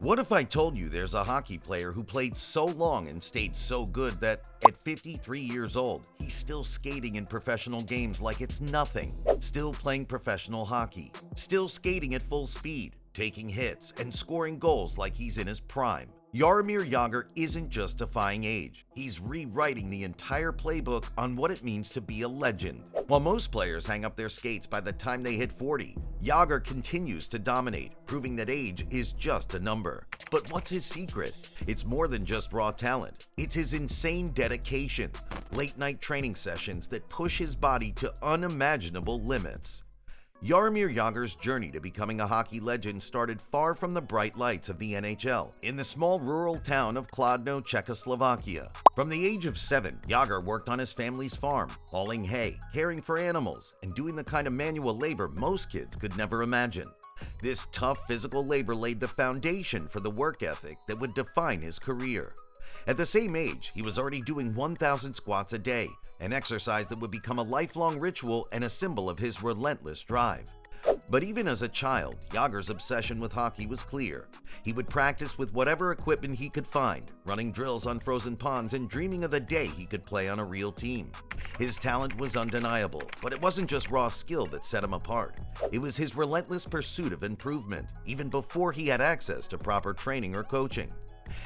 What if I told you there's a hockey player who played so long and stayed so good that at 53 years old, he's still skating in professional games like it's nothing, still playing professional hockey, still skating at full speed, taking hits, and scoring goals like he's in his prime? Jaromir Jagr isn't just defying age, he's rewriting the entire playbook on what it means to be a legend. While most players hang up their skates by the time they hit 40, Jagr continues to dominate, proving that age is just a number. But what's his secret? It's more than just raw talent. It's his insane dedication, late-night training sessions that push his body to unimaginable limits. Jaromir Jagr's journey to becoming a hockey legend started far from the bright lights of the NHL, in the small rural town of Kladno, Czechoslovakia. From the age of 7, Jagr worked on his family's farm, hauling hay, caring for animals, and doing the kind of manual labor most kids could never imagine. This tough physical labor laid the foundation for the work ethic that would define his career. At the same age, he was already doing 1,000 squats a day, an exercise that would become a lifelong ritual and a symbol of his relentless drive. But even as a child, Jagr's obsession with hockey was clear. He would practice with whatever equipment he could find, running drills on frozen ponds and dreaming of the day he could play on a real team. His talent was undeniable, but it wasn't just raw skill that set him apart. It was his relentless pursuit of improvement, even before he had access to proper training or coaching.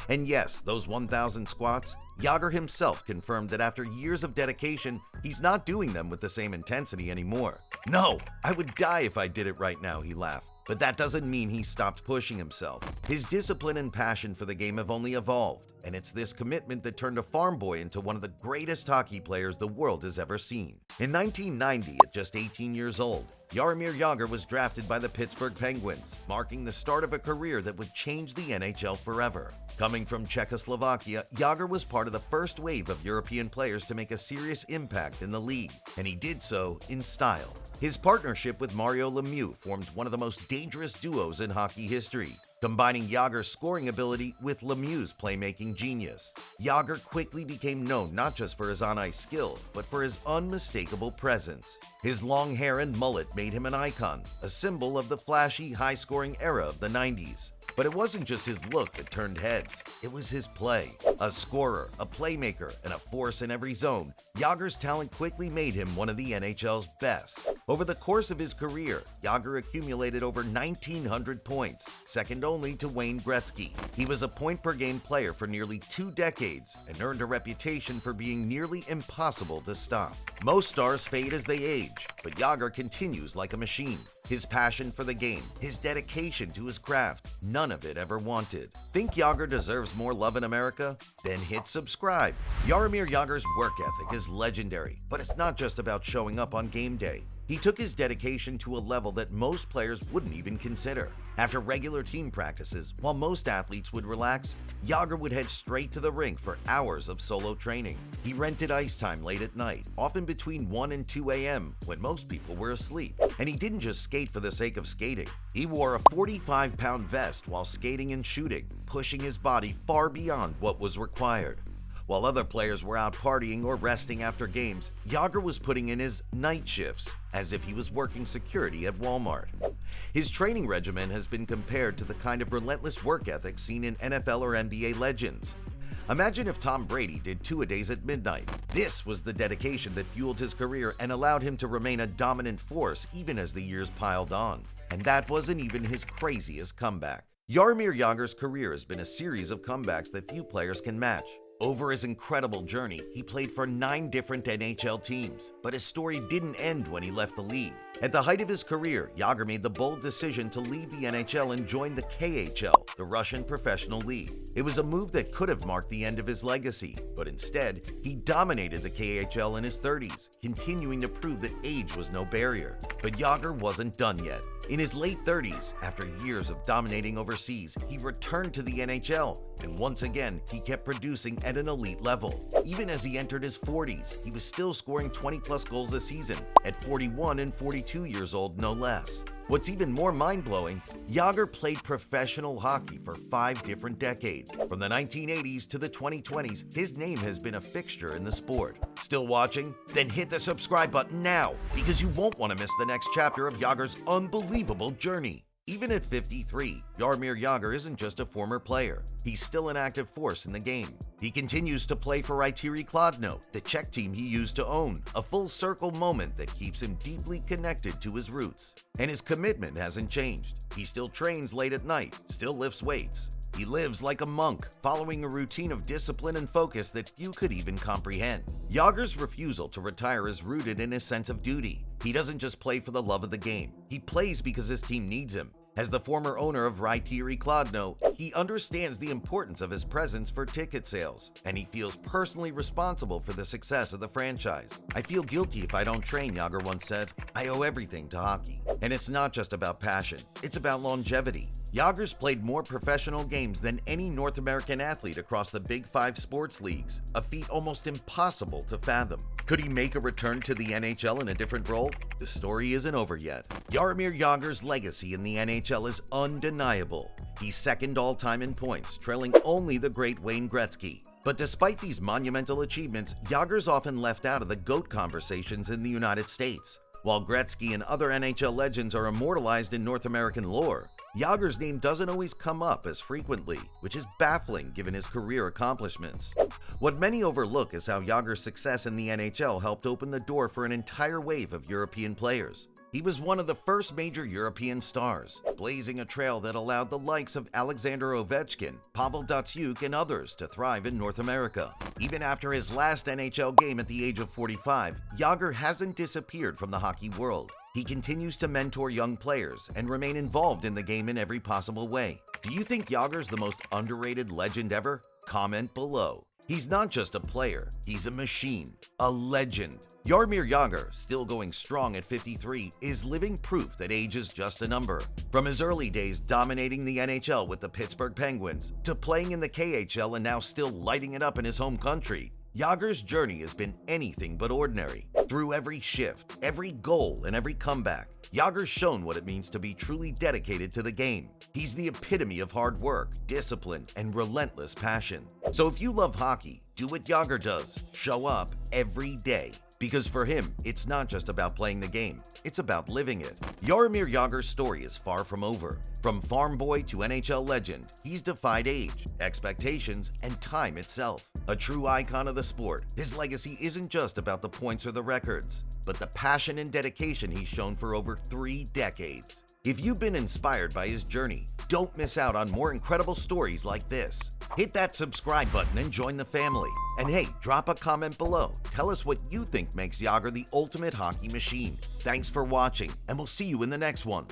And yes, those 1,000 squats, Jagr himself confirmed that after years of dedication, he's not doing them with the same intensity anymore. "No, I would die if I did it right now," he laughed. But that doesn't mean he stopped pushing himself. His discipline and passion for the game have only evolved, and it's this commitment that turned a farm boy into one of the greatest hockey players the world has ever seen. In 1990, at just 18 years old, Jaromir Jagr was drafted by the Pittsburgh Penguins, marking the start of a career that would change the NHL forever. Coming from Czechoslovakia, Jagr was part of the first wave of European players to make a serious impact in the league, and he did so in style. His partnership with Mario Lemieux formed one of the most dangerous duos in hockey history, combining Jagr's scoring ability with Lemieux's playmaking genius. Jagr quickly became known not just for his on-ice skill, but for his unmistakable presence. His long hair and mullet made him an icon, a symbol of the flashy, high-scoring era of the 90s. But it wasn't just his look that turned heads, it was his play. A scorer, a playmaker, and a force in every zone, Jagr's talent quickly made him one of the NHL's best. Over the course of his career, Jagr accumulated over 1,900 points, second only to Wayne Gretzky. He was a point-per-game player for nearly 2 decades and earned a reputation for being nearly impossible to stop. Most stars fade as they age, but Jagr continues like a machine. His passion for the game, his dedication to his craft, none of it ever wanted. Think Jagr deserves more love in America? Then hit subscribe. Jaromir Jagr's work ethic is legendary, but it's not just about showing up on game day. He took his dedication to a level that most players wouldn't even consider. After regular team practices, while most athletes would relax, Jagr would head straight to the rink for hours of solo training. He rented ice time late at night, often between 1 and 2 a.m. when most people were asleep. And he didn't just skate for the sake of skating. He wore a 45-pound vest while skating and shooting, pushing his body far beyond what was required. While other players were out partying or resting after games, Jagr was putting in his night shifts, as if he was working security at Walmart. His training regimen has been compared to the kind of relentless work ethic seen in NFL or NBA legends. Imagine if Tom Brady did 2-a-days at midnight. This was the dedication that fueled his career and allowed him to remain a dominant force even as the years piled on. And that wasn't even his craziest comeback. Jaromir Jagr's career has been a series of comebacks that few players can match. Over his incredible journey, he played for 9 different NHL teams, but his story didn't end when he left the league. At the height of his career, Jagr made the bold decision to leave the NHL and join the KHL, the Russian professional league. It was a move that could have marked the end of his legacy, but instead, he dominated the KHL in his 30s, continuing to prove that age was no barrier. But Jagr wasn't done yet. In his late 30s, after years of dominating overseas, he returned to the NHL, and once again, he kept producing at an elite level. Even as he entered his 40s, he was still scoring 20-plus goals a season, at 41 and 42 years old no less. What's even more mind-blowing, Jagr played professional hockey for 5 different decades. From the 1980s to the 2020s, his name has been a fixture in the sport. Still watching? Then hit the subscribe button now, because you won't want to miss the next chapter of Jagr's unbelievable journey. Even at 53, Jaromir Jagr isn't just a former player. He's still an active force in the game. He continues to play for Kladno, the Czech team he used to own, a full-circle moment that keeps him deeply connected to his roots. And his commitment hasn't changed. He still trains late at night, still lifts weights. He lives like a monk, following a routine of discipline and focus that few could even comprehend. Jagr's refusal to retire is rooted in his sense of duty. He doesn't just play for the love of the game. He plays because his team needs him. As the former owner of Kladno, he understands the importance of his presence for ticket sales, and he feels personally responsible for the success of the franchise. "I feel guilty if I don't train," Jagr once said. "I owe everything to hockey." And it's not just about passion, it's about longevity. Jagr's played more professional games than any North American athlete across the Big Five sports leagues, a feat almost impossible to fathom. Could he make a return to the NHL in a different role? The story isn't over yet. Jaromir Jagr's legacy in the NHL is undeniable. He's second all-time in points, trailing only the great Wayne Gretzky. But despite these monumental achievements, Jagr's often left out of the GOAT conversations in the United States. While Gretzky and other NHL legends are immortalized in North American lore, Jagr's name doesn't always come up as frequently, which is baffling given his career accomplishments. What many overlook is how Jagr's success in the NHL helped open the door for an entire wave of European players. He was one of the first major European stars, blazing a trail that allowed the likes of Alexander Ovechkin, Pavel Datsyuk, and others to thrive in North America. Even after his last NHL game at the age of 45, Jagr hasn't disappeared from the hockey world. He continues to mentor young players and remain involved in the game in every possible way. Do you think Jagr's the most underrated legend ever? Comment below. He's not just a player, he's a machine, a legend. Jaromir Jagr, still going strong at 53, is living proof that age is just a number. From his early days dominating the NHL with the Pittsburgh Penguins, to playing in the KHL and now still lighting it up in his home country, Jagr's journey has been anything but ordinary. Through every shift, every goal, and every comeback, Jagr's shown what it means to be truly dedicated to the game. He's the epitome of hard work, discipline, and relentless passion. So if you love hockey, do what Jagr does. Show up every day. Because for him, it's not just about playing the game, it's about living it. Jaromir Jagr's story is far from over. From farm boy to NHL legend, he's defied age, expectations, and time itself. A true icon of the sport, his legacy isn't just about the points or the records, but the passion and dedication he's shown for over 3 decades. If you've been inspired by his journey, don't miss out on more incredible stories like this. Hit that subscribe button and join the family. And hey, drop a comment below. Tell us what you think makes Jagr the ultimate hockey machine. Thanks for watching, and we'll see you in the next one.